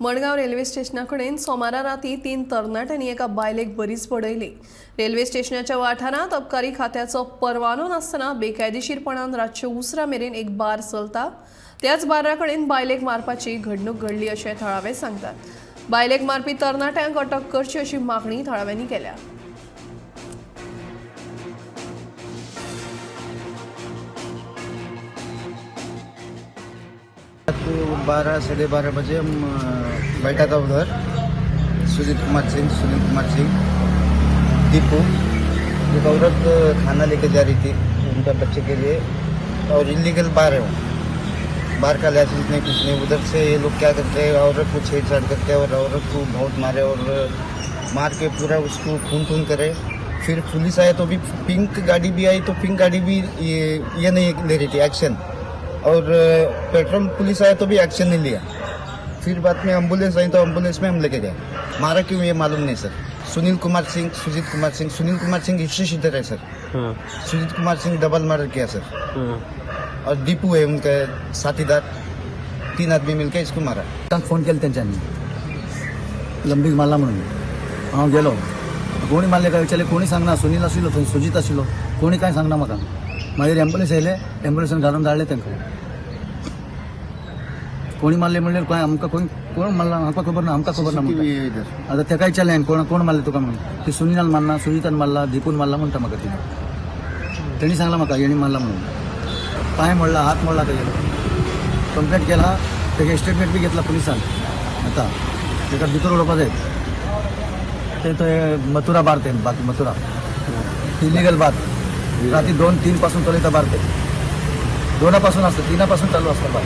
Madgaon railway स्टेशनाकडेन सोमारा राती 3 तरणाट्यांनी एका बायलेक बरीच पडयली। रेल्वे स्टेशनाच्या वाठारांत अबकारी खात्याचो परवानो नासतना बेकायदेशीरपणान रातचे उसरा मेरेन एक बार चलता। त्याच बाराकडेन बायलेक मारपाची घडणूक घडली अशें थळावे सांगतात। बायलेक मारपी तरणाट्यांक अटक करची अशी मागणी थळाव्यांनी केल्या। 12 साढ़े 12 बजे हम बैठा था उधर। सुनील कुमार सिंह दीपू, एक औरत खाना लेके जा रही थी उनका बच्चे के लिए, और इलीगल बार है वो, बार का लाइसेंस नहीं कुछ नहीं। उधर से ये लोग क्या करते हैं, औरत को छेड़छाड़ करते हैं और औरत को बहुत मारे और मार के पूरा उसको खून करे। फिर पुलिस आया तो भी पिंक गाड़ी भी आई, तो पिंक गाड़ी भी ये नहीं ले रही थी एक्शन, और पेट्रोल पुलिस आया तो भी एक्शन नहीं लिया। फिर बाद में एम्बुलेंस आई तो एम्बुलेंस में हम लेके गए। मारा क्यों ये मालूम नहीं sir. Sunil Kumar Singh history sheeter है sir. Sujit Kumar Singh double murder KIA sir. और दीपू है उनका साथीदार, 3 आदमी मिलकर इसको मारा। फोन केला त्यांच्यानी लंबी मारला म्हणून हांव गेलो, कोणी मारले काय विचारले, कोणी सांगना, सुनील आशिल्लो थंय, सुजीत आशिल्लो, कोणी काय सांगना म्हाका। मागीर एम्बुलन्स येयले, एम्बुलन्सान घालून धाडले तांकां। कोणी मारले म्हणले काय आमकां कोण मारला आमकां खबर ना, आमकां खबर ना म्हणटा। आता तेका विचारले हांवें कोण मारले तुका म्हणून, ते सुनीलान मारना, सुजीतान मारला, दीपून मारला म्हणटा म्हाका तिने। तेणी सांगला म्हाका हेणी मारला म्हणून। पाय मोडला, हात मोडला तेगेलो। कंप्लेंट केला, तेगे स्टेटमेंट बी घेतला पुलिसान। आता तेका भितर उडोवपा जाय। ते थंय मथुरा बार, ते मथुरा इलिगल बार, राती 2-3 पासून चलयता बार ते। 2 पासून असतं, 3 पासून चालू असतं बार।